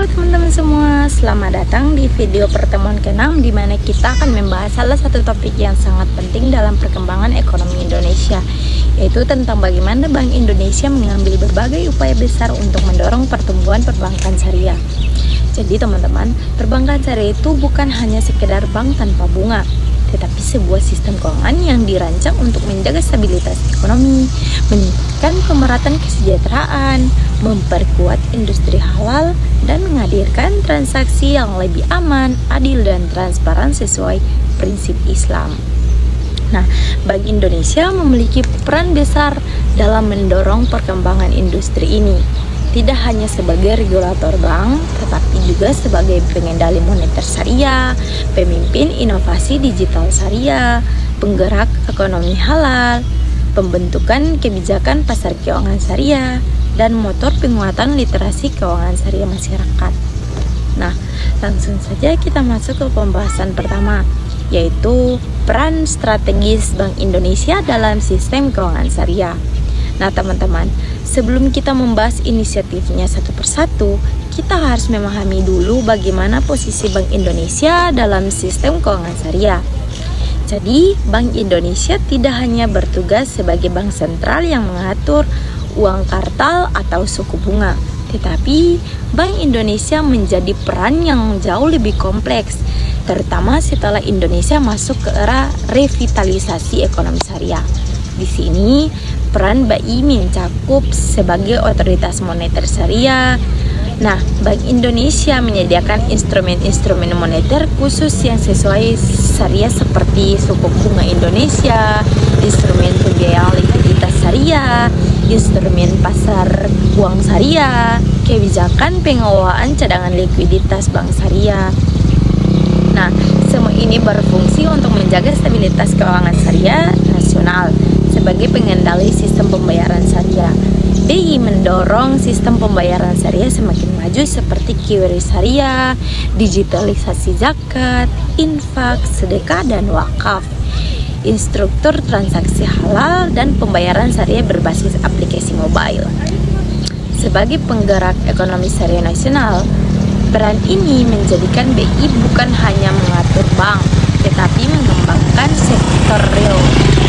Halo teman-teman semua, selamat datang di video pertemuan ke-6 di mana kita akan membahas salah satu topik yang sangat penting dalam perkembangan ekonomi Indonesia, yaitu tentang bagaimana Bank Indonesia mengambil berbagai upaya besar untuk mendorong pertumbuhan perbankan syariah. Jadi teman-teman, perbankan syariah itu bukan hanya sekedar bank tanpa bunga, tetapi sebuah sistem keuangan yang dirancang untuk menjaga stabilitas ekonomi, meningkatkan pemerataan kesejahteraan, memperkuat industri halal, dan menghadirkan transaksi yang lebih aman, adil, dan transparan sesuai prinsip Islam. Nah, Bank Indonesia memiliki peran besar dalam mendorong perkembangan industri ini, tidak hanya sebagai regulator bank, tetapi juga sebagai pengendali moneter syariah, pemimpin inovasi digital syariah, penggerak ekonomi halal, pembentukan kebijakan pasar keuangan syariah, dan motor penguatan literasi keuangan syariah masyarakat. Nah, langsung saja kita masuk ke pembahasan pertama, yaitu peran strategis Bank Indonesia dalam sistem keuangan syariah. Nah teman-teman, sebelum kita membahas inisiatifnya satu persatu, kita harus memahami dulu bagaimana posisi Bank Indonesia dalam sistem keuangan syariah. Jadi, Bank Indonesia tidak hanya bertugas sebagai bank sentral yang mengatur uang kartal atau suku bunga, tetapi Bank Indonesia menjadi peran yang jauh lebih kompleks, terutama setelah Indonesia masuk ke era revitalisasi ekonomi syariah. Di sini, peran BI mencakup sebagai otoritas moneter syariah. Nah, Bank Indonesia menyediakan instrumen-instrumen moneter khusus yang sesuai syariah seperti suku bunga Indonesia, instrumen pembiayaan likuiditas syariah, instrumen pasar uang syariah, kebijakan pengelolaan cadangan likuiditas bank syariah. Nah, semua ini berfungsi untuk menjaga stabilitas keuangan syariah nasional sebagai pengendali sistem pembayaran syariah. BI mendorong sistem pembayaran syariah semakin maju seperti QRIS syariah, digitalisasi zakat, infak, sedekah, dan wakaf, instruktur transaksi halal, dan pembayaran syariah berbasis aplikasi mobile. Sebagai penggerak ekonomi syariah nasional, peran ini menjadikan BI bukan hanya mengatur bank, tetapi mengembangkan sektor real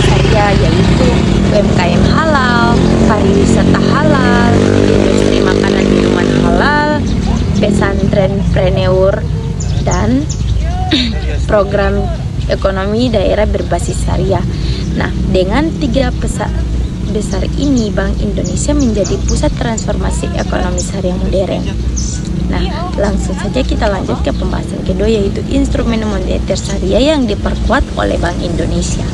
syariah, yaitu UMKM halal, pariwisata halal, industri makanan minuman halal, pesantrenpreneur, dan program ekonomi daerah berbasis syariah. Nah, dengan tiga besar ini, Bank Indonesia menjadi pusat transformasi ekonomi syariah modern. Nah, langsung saja kita lanjut ke pembahasan kedua, yaitu instrumen moneter syariah yang diperkuat oleh Bank Indonesia.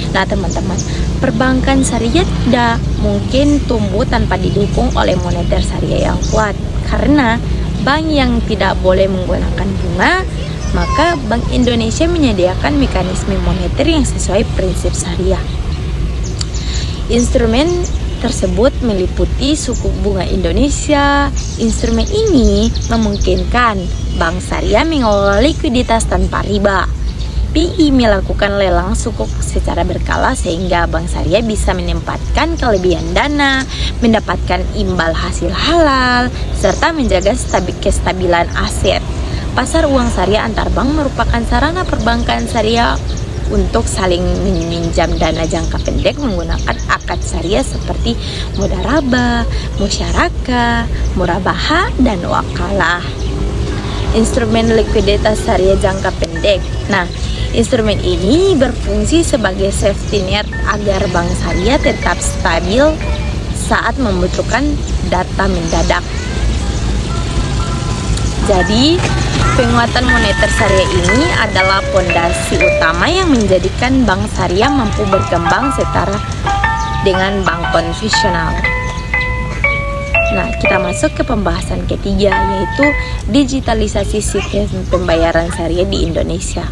Nah teman-teman, perbankan syariah tidak mungkin tumbuh tanpa didukung oleh moneter syariah yang kuat. Karena bank yang tidak boleh menggunakan bunga, maka Bank Indonesia menyediakan mekanisme moneter yang sesuai prinsip syariah. Instrumen tersebut meliputi suku bunga Indonesia. Instrumen ini memungkinkan bank syariah mengelola likuiditas tanpa riba. BI melakukan lelang sukuk secara berkala sehingga bank syariah bisa menempatkan kelebihan dana, mendapatkan imbal hasil halal, serta menjaga kestabilan aset. Pasar uang syariah antar bank merupakan sarana perbankan syariah untuk saling meminjam dana jangka pendek menggunakan akad syariah seperti mudharabah, musyarakah, murabahah, dan wakalah. Instrumen likuiditas syariah jangka pendek. Nah, instrumen ini berfungsi sebagai safety net agar bank syariah tetap stabil saat membutuhkan data mendadak. Jadi, penguatan moneter syariah ini adalah fondasi utama yang menjadikan bank syariah mampu berkembang setara dengan bank konvensional. Nah, kita masuk ke pembahasan ketiga, yaitu digitalisasi sistem pembayaran syariah di Indonesia.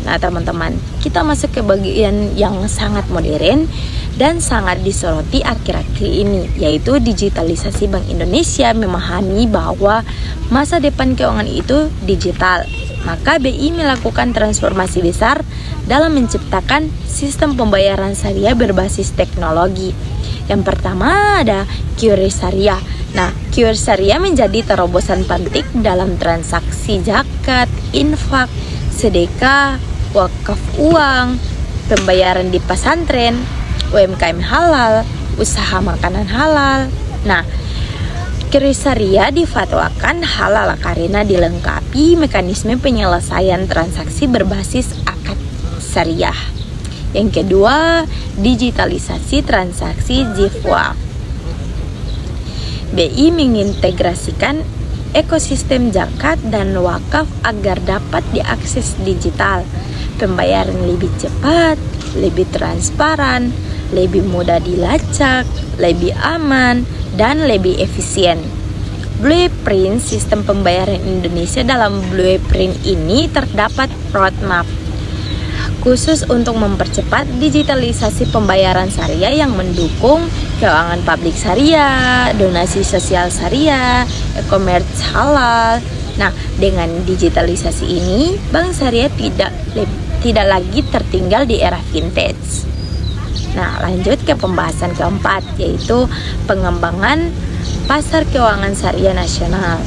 Nah teman-teman, kita masuk ke bagian yang sangat modern dan sangat disoroti akhir-akhir ini, yaitu digitalisasi. Bank Indonesia memahami bahwa masa depan keuangan itu digital, maka BI melakukan transformasi besar dalam menciptakan sistem pembayaran syariah berbasis teknologi. Yang pertama ada QRIS Syariah. Nah, QRIS Syariah menjadi terobosan penting dalam transaksi zakat, infak, sedekah, wakaf uang, pembayaran di pesantren, UMKM halal, usaha makanan halal. Nah, QRIS Syariah difatwakan halal karena dilengkapi mekanisme penyelesaian transaksi berbasis akad syariah. Yang kedua, digitalisasi transaksi JIFWA. BI mengintegrasikan ekosistem zakat dan wakaf agar dapat diakses digital. Pembayaran lebih cepat, lebih transparan, lebih mudah dilacak, lebih aman, dan lebih efisien. Blueprint sistem pembayaran Indonesia. Dalam blueprint ini terdapat roadmap khusus untuk mempercepat digitalisasi pembayaran syariah yang mendukung keuangan publik syariah, donasi sosial syariah, e-commerce halal. Nah, dengan digitalisasi ini, bank syariah tidak lagi tertinggal di era vintage. Nah, lanjut ke pembahasan keempat, yaitu pengembangan pasar keuangan syariah nasional.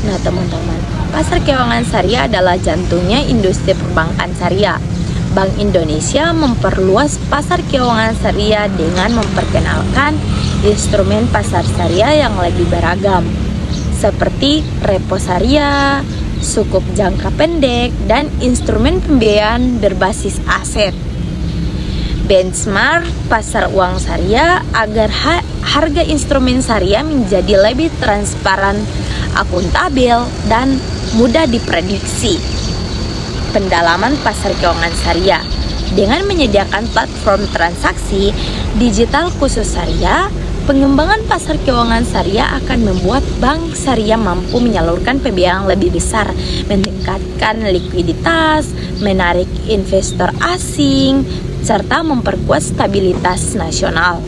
Nah, teman-teman, pasar keuangan syariah adalah jantungnya industri perbankan syariah. Bank Indonesia memperluas pasar keuangan syariah dengan memperkenalkan instrumen pasar syariah yang lebih beragam, seperti repo syariah, sukuk jangka pendek, dan instrumen pembiayaan berbasis aset. Benchmark pasar uang syariah agar harga instrumen syariah menjadi lebih transparan, akuntabel, dan mudah diprediksi. Pendalaman pasar keuangan syariah dengan menyediakan platform transaksi digital khusus syariah. Pengembangan pasar keuangan syariah akan membuat bank syariah mampu menyalurkan pembiayaan lebih besar, meningkatkan likuiditas, menarik investor asing, serta memperkuat stabilitas nasional.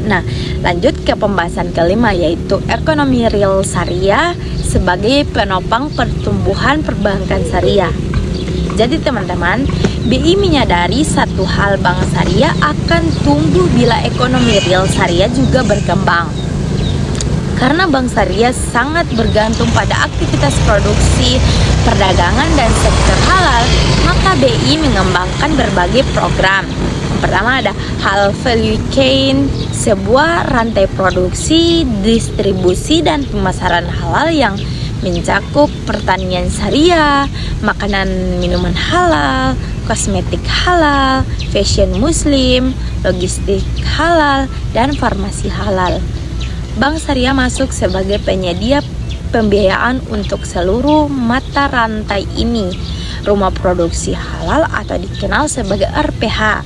Nah, lanjut ke pembahasan kelima, yaitu ekonomi real syariah sebagai penopang pertumbuhan perbankan syariah. Jadi teman-teman, BI menyadari satu hal, bank syariah akan tumbuh bila ekonomi real syariah juga berkembang. Karena bank syariah sangat bergantung pada aktivitas produksi, perdagangan, dan sektor halal, maka BI mengembangkan berbagai program. Yang pertama ada halal value chain, sebuah rantai produksi, distribusi, dan pemasaran halal yang mencakup pertanian syariah, makanan minuman halal, kosmetik halal, fashion muslim, logistik halal, dan farmasi halal. Bank syariah masuk sebagai penyedia pembiayaan untuk seluruh mata rantai ini. Rumah produksi halal atau dikenal sebagai RPH.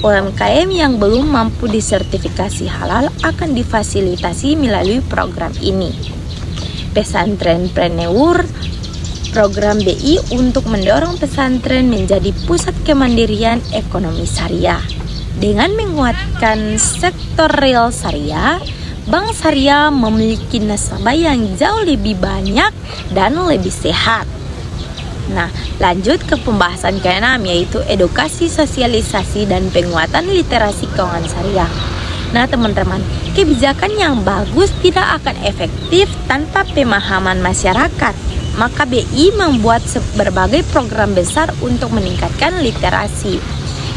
UMKM yang belum mampu disertifikasi halal akan difasilitasi melalui program ini. Pesantrenpreneur, program BI untuk mendorong pesantren menjadi pusat kemandirian ekonomi syariah. Dengan menguatkan sektor real syariah, bank syariah memiliki nasabah yang jauh lebih banyak dan lebih sehat. Nah, lanjut ke pembahasan ke-6, yaitu edukasi, sosialisasi, dan penguatan literasi keuangan syariah. Nah teman-teman, kebijakan yang bagus tidak akan efektif tanpa pemahaman masyarakat. Maka BI membuat berbagai program besar untuk meningkatkan literasi.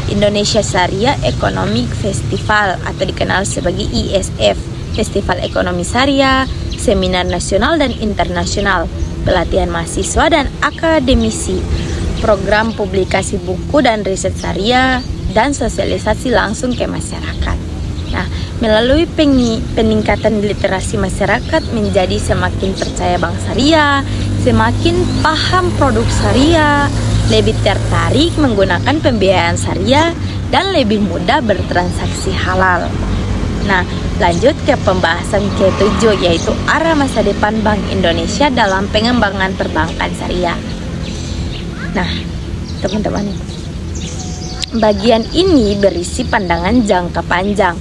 Indonesia Syariah Economic Festival atau dikenal sebagai ISF, Festival Ekonomi Syariah, seminar nasional dan internasional, pelatihan mahasiswa dan akademisi, program publikasi buku dan riset syariah, dan sosialisasi langsung ke masyarakat. Nah, melalui peningkatan literasi masyarakat menjadi semakin percaya bank syariah, semakin paham produk syariah, lebih tertarik menggunakan pembiayaan syariah, dan lebih mudah bertransaksi halal. Nah, lanjut ke pembahasan ke-7, yaitu arah masa depan Bank Indonesia dalam pengembangan perbankan syariah. Nah, teman-teman, bagian ini berisi pandangan jangka panjang.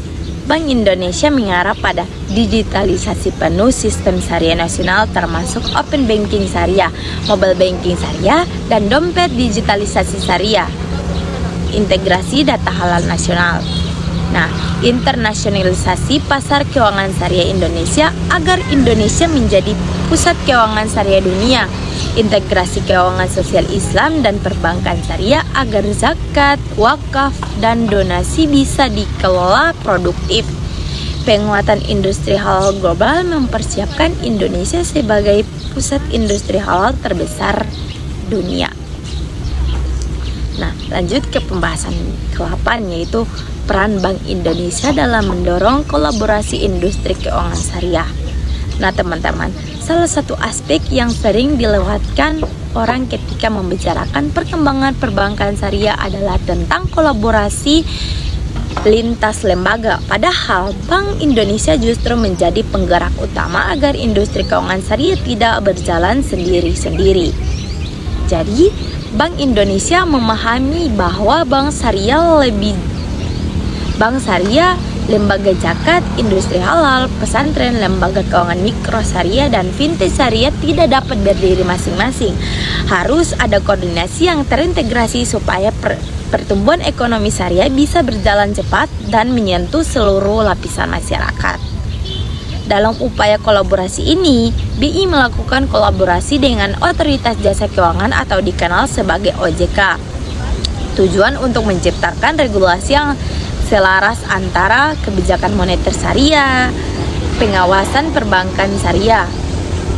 Bank Indonesia mengarah pada digitalisasi penuh sistem syariah nasional termasuk open banking syariah, mobile banking syariah, dan dompet digitalisasi syariah, integrasi data halal nasional. Nah, internasionalisasi pasar keuangan syariah Indonesia agar Indonesia menjadi pusat keuangan syariah dunia. Integrasi keuangan sosial Islam dan perbankan syariah agar zakat, wakaf, dan donasi bisa dikelola produktif. Penguatan industri halal global mempersiapkan Indonesia sebagai pusat industri halal terbesar dunia. Nah, lanjut ke pembahasan ke-8, yaitu peran Bank Indonesia dalam mendorong kolaborasi industri keuangan syariah. Nah teman-teman, salah satu aspek yang sering dilewatkan orang ketika membicarakan perkembangan perbankan syariah adalah tentang kolaborasi lintas lembaga. Padahal Bank Indonesia justru menjadi penggerak utama agar industri keuangan syariah tidak berjalan sendiri-sendiri. Jadi, Bank Indonesia memahami bahwa bank syariah, lembaga zakat, industri halal, pesantren, lembaga keuangan mikro syariah, dan fintech syariah tidak dapat berdiri masing-masing. Harus ada koordinasi yang terintegrasi supaya pertumbuhan ekonomi syariah bisa berjalan cepat dan menyentuh seluruh lapisan masyarakat. Dalam upaya kolaborasi ini, BI melakukan kolaborasi dengan Otoritas Jasa Keuangan atau dikenal sebagai OJK. Tujuan untuk menciptakan regulasi yang selaras antara kebijakan moneter syariah, pengawasan perbankan syariah.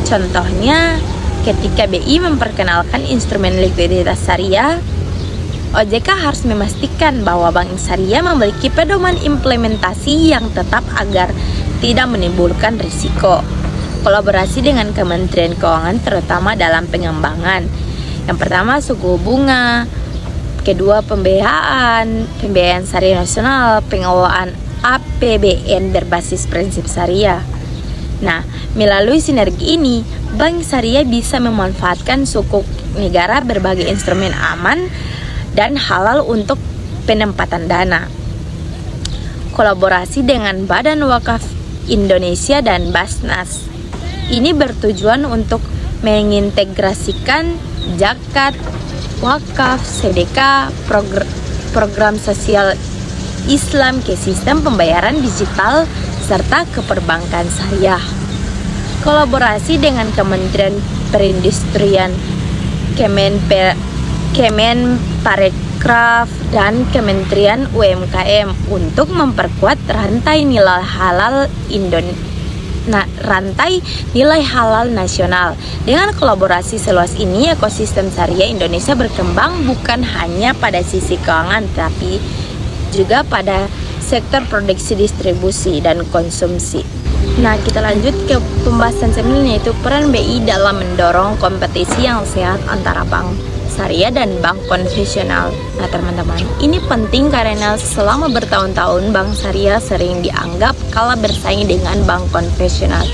Contohnya, ketika BI memperkenalkan instrumen likuiditas syariah, OJK harus memastikan bahwa bank syariah memiliki pedoman implementasi yang tetap agar tidak menimbulkan risiko. Kolaborasi dengan Kementerian Keuangan terutama dalam pengembangan. Yang pertama, suku bunga. Kedua, pembiayaan syariah nasional, pengelolaan APBN berbasis prinsip syariah. Nah, melalui sinergi ini, bank syariah bisa memanfaatkan sukuk negara berbagai instrumen aman dan halal untuk penempatan dana. Kolaborasi dengan Badan Wakaf Indonesia dan Basnas. Ini bertujuan untuk mengintegrasikan zakat, wakaf, sedekah, program sosial Islam ke sistem pembayaran digital serta ke perbankan syariah. Kolaborasi dengan Kementerian Perindustrian, Kemenparekraf, dan Kementerian UMKM untuk memperkuat rantai nilai halal nasional. Dengan kolaborasi seluas ini, ekosistem syariah Indonesia berkembang bukan hanya pada sisi keuangan, tapi juga pada sektor produksi, distribusi, dan konsumsi. Nah, kita lanjut ke pembahasan selanjutnya, yaitu peran BI dalam mendorong kompetisi yang sehat antara bank syariah dan bank konvensional. Nah teman-teman, ini penting karena selama bertahun-tahun bank syariah sering dianggap kalah bersaing dengan bank konvensional.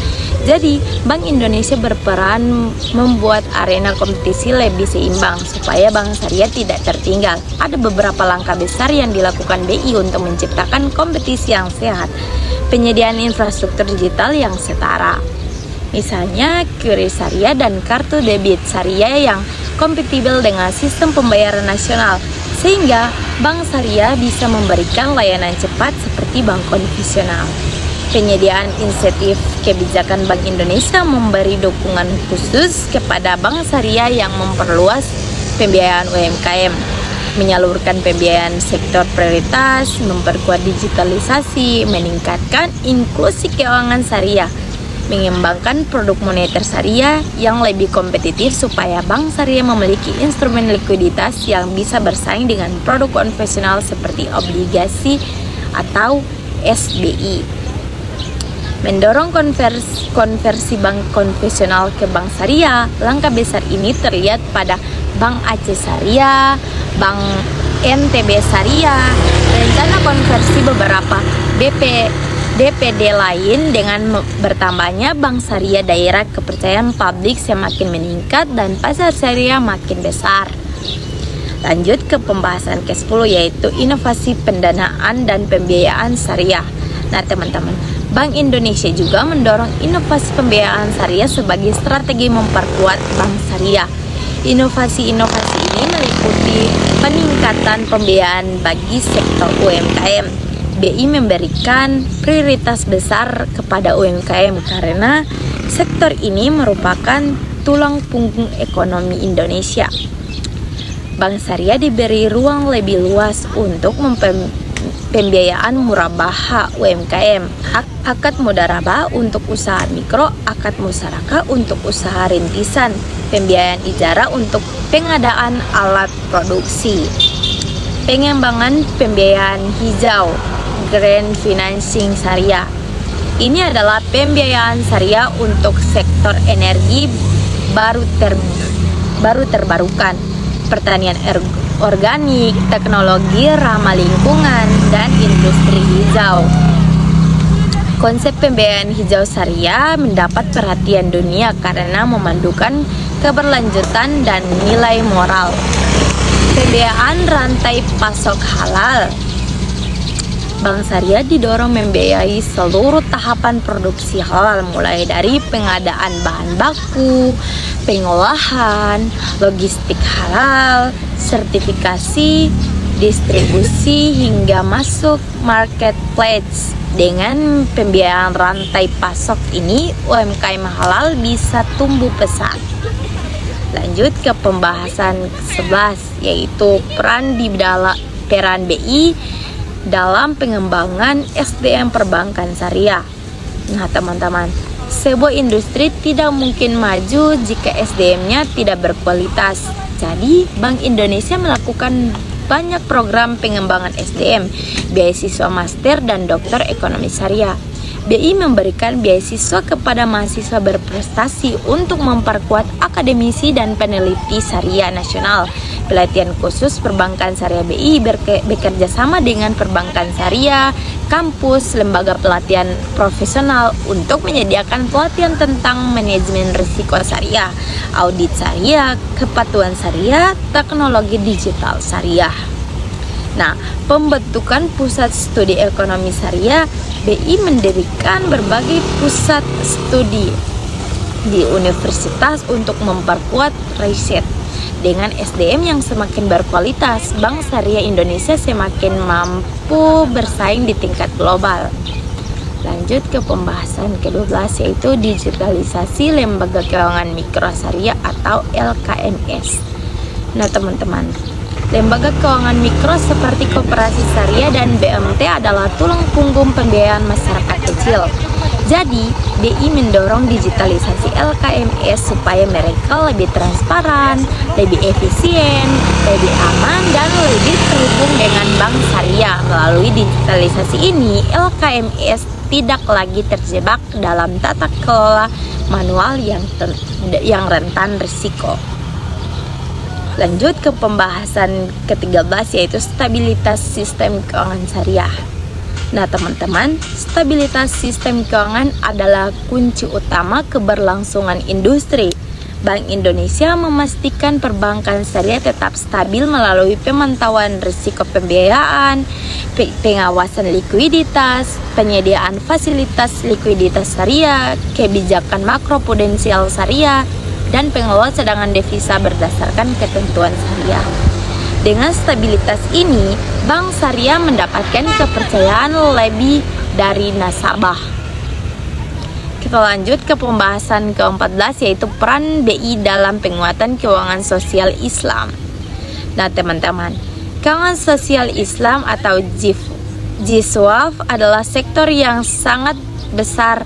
Jadi, Bank Indonesia berperan membuat arena kompetisi lebih seimbang supaya bank syariah tidak tertinggal. Ada beberapa langkah besar yang dilakukan BI untuk menciptakan kompetisi yang sehat. Penyediaan infrastruktur digital yang setara. Misalnya, QRIS syariah dan kartu debit syariah yang kompatibel dengan sistem pembayaran nasional, sehingga bank syariah bisa memberikan layanan cepat seperti bank konvensional. Penyediaan insentif kebijakan Bank Indonesia memberi dukungan khusus kepada bank syariah yang memperluas pembiayaan UMKM, menyalurkan pembiayaan sektor prioritas, memperkuat digitalisasi, meningkatkan inklusi keuangan syariah, mengembangkan produk moneter syariah yang lebih kompetitif supaya bank syariah memiliki instrumen likuiditas yang bisa bersaing dengan produk konvensional seperti obligasi atau SBI. Mendorong konversi bank konvensional ke bank syariah. Langkah besar ini terlihat pada Bank Aceh Syariah, Bank NTB Syariah, rencana konversi beberapa DPD lain. Dengan bertambahnya bank syariah daerah, kepercayaan publik semakin meningkat dan pasar syariah makin besar. Lanjut ke pembahasan ke-10, yaitu inovasi pendanaan dan pembiayaan syariah. Nah teman-teman, Bank Indonesia juga mendorong inovasi pembiayaan syariah sebagai strategi memperkuat bank syariah. Inovasi-inovasi ini meliputi peningkatan pembiayaan bagi sektor UMKM. BI memberikan prioritas besar kepada UMKM karena sektor ini merupakan tulang punggung ekonomi Indonesia. Bank Syariah diberi ruang lebih luas untuk pembiayaan murabahah UMKM, akad mudharabah untuk usaha mikro, akad musyarakah untuk usaha rintisan, pembiayaan ijarah untuk pengadaan alat produksi, pengembangan pembiayaan hijau, green financing syariah. Ini adalah pembiayaan syariah untuk sektor energi baru terbarukan, pertanian organik, teknologi ramah lingkungan, dan industri hijau. Konsep pembiayaan hijau syariah mendapat perhatian dunia karena memandukan keberlanjutan dan nilai moral. Pembiayaan rantai pasok halal. Bank Syariah didorong membiayai seluruh tahapan produksi halal, mulai dari pengadaan bahan baku, pengolahan, logistik halal, sertifikasi, distribusi, hingga masuk marketplace. Dengan pembiayaan rantai pasok ini, UMKM halal bisa tumbuh pesat. Lanjut ke pembahasan 11, yaitu peran BI dalam pengembangan SDM perbankan syariah. Nah teman-teman, sebuah industri tidak mungkin maju jika SDM-nya tidak berkualitas. Jadi Bank Indonesia melakukan banyak program pengembangan SDM, beasiswa master dan doktor ekonomi syariah. BI memberikan beasiswa kepada mahasiswa berprestasi untuk memperkuat akademisi dan peneliti syariah nasional. Pelatihan khusus perbankan syariah BI bekerja sama dengan perbankan syariah, kampus, lembaga pelatihan profesional untuk menyediakan pelatihan tentang manajemen risiko syariah, audit syariah, kepatuhan syariah, teknologi digital syariah. Nah, pembentukan pusat studi ekonomi syariah, BI mendirikan berbagai pusat studi di universitas untuk memperkuat riset. Dengan SDM yang semakin berkualitas, Bank Syariah Indonesia semakin mampu bersaing di tingkat global. Lanjut ke pembahasan ke-12, yaitu digitalisasi lembaga keuangan mikro syariah atau LKMS. Nah teman-teman, lembaga keuangan mikro seperti koperasi syariah dan BMT adalah tulang punggung pembiayaan masyarakat kecil. Jadi, BI mendorong digitalisasi LKMS supaya mereka lebih transparan, lebih efisien, lebih aman, dan lebih terhubung dengan bank syariah. Melalui digitalisasi ini, LKMS tidak lagi terjebak dalam tata kelola manual yang rentan risiko. Lanjut ke pembahasan ke-13, yaitu stabilitas sistem keuangan syariah. Nah teman-teman, stabilitas sistem keuangan adalah kunci utama keberlangsungan industri. Bank Indonesia memastikan perbankan syariah tetap stabil melalui pemantauan risiko pembiayaan, pengawasan likuiditas, penyediaan fasilitas likuiditas syariah, kebijakan makroprudensial syariah, dan pengelola cadangan devisa berdasarkan ketentuan syariah. Dengan stabilitas ini, Bank Syariah mendapatkan kepercayaan lebih dari nasabah. Kita lanjut ke pembahasan ke-14, yaitu peran BI dalam penguatan keuangan sosial Islam. Nah teman-teman, keuangan sosial Islam atau G12 adalah sektor yang sangat besar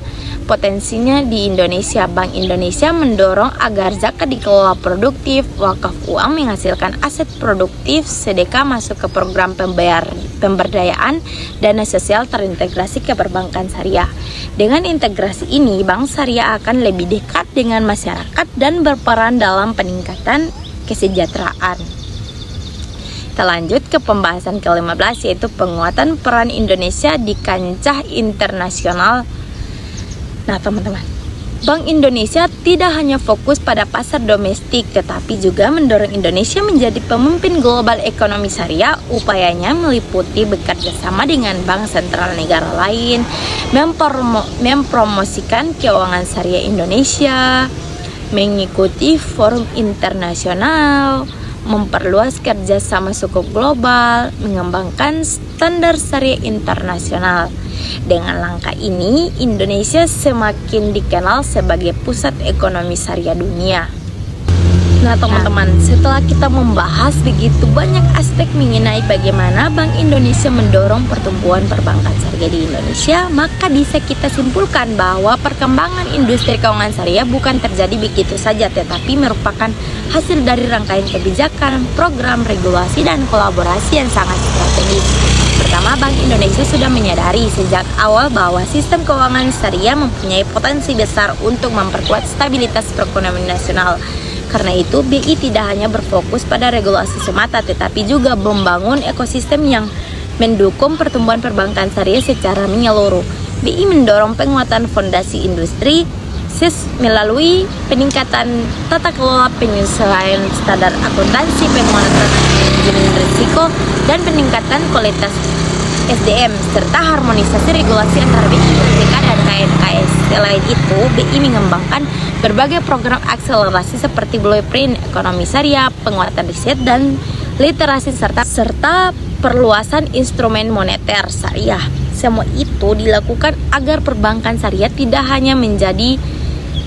potensinya di Indonesia. Bank Indonesia mendorong agar zakat dikelola produktif, wakaf uang menghasilkan aset produktif, sedekah masuk ke program pemberdayaan, dana sosial terintegrasi ke perbankan syariah. Dengan integrasi ini, Bank Syariah akan lebih dekat dengan masyarakat dan berperan dalam peningkatan kesejahteraan. Kita lanjut ke pembahasan ke-15, yaitu penguatan peran Indonesia di kancah internasional. Nah teman-teman, Bank Indonesia tidak hanya fokus pada pasar domestik, tetapi juga mendorong Indonesia menjadi pemimpin global ekonomi syariah. Upayanya meliputi bekerja sama dengan bank sentral negara lain, mempromosikan keuangan syariah Indonesia, mengikuti forum internasional, memperluas kerjasama suku global, mengembangkan standar syariah internasional. Dengan langkah ini, Indonesia semakin dikenal sebagai pusat ekonomi syariah dunia. Nah teman-teman, setelah kita membahas begitu banyak aspek mengenai bagaimana Bank Indonesia mendorong pertumbuhan perbankan syariah di Indonesia, maka bisa kita simpulkan bahwa perkembangan industri keuangan syariah bukan terjadi begitu saja, tetapi merupakan hasil dari rangkaian kebijakan, program, regulasi, dan kolaborasi yang sangat strategis. Pertama, Bank Indonesia sudah menyadari sejak awal bahwa sistem keuangan syariah mempunyai potensi besar untuk memperkuat stabilitas perekonomian nasional. Karena itu, BI tidak hanya berfokus pada regulasi semata, tetapi juga membangun ekosistem yang mendukung pertumbuhan perbankan syariah secara menyeluruh. BI mendorong penguatan fondasi industri melalui peningkatan tata kelola, penyesuaian standar akuntansi, penguatan manajemen risiko, dan peningkatan kualitas SDM, serta harmonisasi regulasi antara BI, OJK, dan KNKS. Selain itu, BI mengembangkan berbagai program akselerasi seperti Blueprint Ekonomi Syariah, penguatan riset dan literasi, serta perluasan instrumen moneter syariah. Semua itu dilakukan agar perbankan syariah tidak hanya menjadi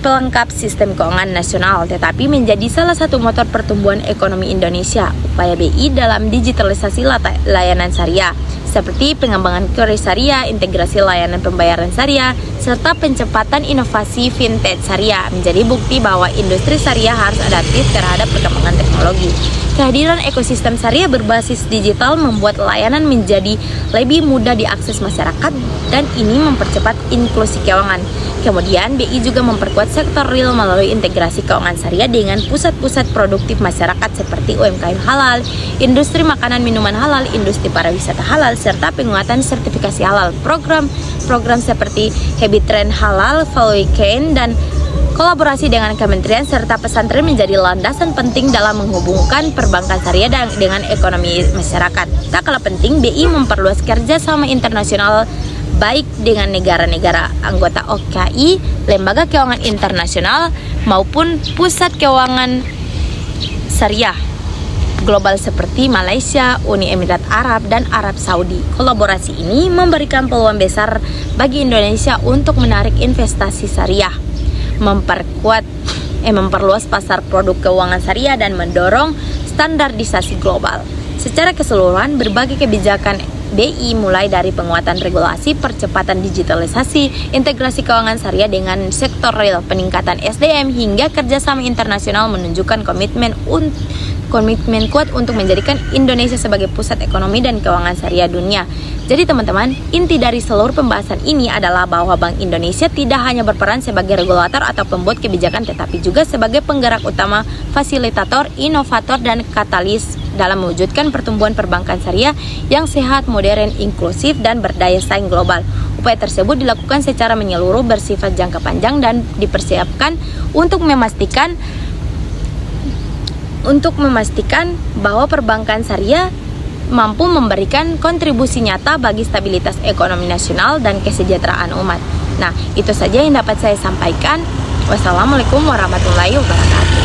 pelengkap sistem keuangan nasional, tetapi menjadi salah satu motor pertumbuhan ekonomi Indonesia. Upaya BI dalam digitalisasi layanan syariah, seperti pengembangan QRIS syariah, integrasi layanan pembayaran syariah, serta pencepatan inovasi fintech syariah, menjadi bukti bahwa industri syariah harus adaptif terhadap perkembangan teknologi. Kehadiran ekosistem syariah berbasis digital membuat layanan menjadi lebih mudah diakses masyarakat, dan ini mempercepat inklusi keuangan. Kemudian, BI juga memperkuat sektor real melalui integrasi keuangan syariah dengan pusat-pusat produktif masyarakat seperti UMKM halal, industri makanan minuman halal, industri pariwisata halal, serta penguatan sertifikasi halal. Program seperti Habit Trend Halal, Value Chain, dan kolaborasi dengan kementerian serta pesantren menjadi landasan penting dalam menghubungkan perbankan syariah dengan ekonomi masyarakat. Tak kalah penting, BI memperluas kerjasama internasional baik dengan negara-negara anggota OKI, lembaga keuangan internasional, maupun pusat keuangan syariah global seperti Malaysia, Uni Emirat Arab, dan Arab Saudi. Kolaborasi ini memberikan peluang besar bagi Indonesia untuk menarik investasi syariah, memperluas pasar produk keuangan syariah, dan mendorong standarisasi global. Secara keseluruhan, berbagai kebijakan BI mulai dari penguatan regulasi, percepatan digitalisasi, integrasi keuangan syariah dengan sektor real, peningkatan SDM, hingga kerjasama internasional menunjukkan komitmen kuat untuk menjadikan Indonesia sebagai pusat ekonomi dan keuangan syariah dunia. Jadi teman-teman, inti dari seluruh pembahasan ini adalah bahwa Bank Indonesia tidak hanya berperan sebagai regulator atau pembuat kebijakan, tetapi juga sebagai penggerak utama, fasilitator, inovator, dan katalis dalam mewujudkan pertumbuhan perbankan syariah yang sehat, modern, inklusif, dan berdaya saing global. Upaya tersebut dilakukan secara menyeluruh, bersifat jangka panjang, dan dipersiapkan untuk memastikan bahwa perbankan syariah mampu memberikan kontribusi nyata bagi stabilitas ekonomi nasional dan kesejahteraan umat. Nah, itu saja yang dapat saya sampaikan. Wassalamualaikum warahmatullahi wabarakatuh.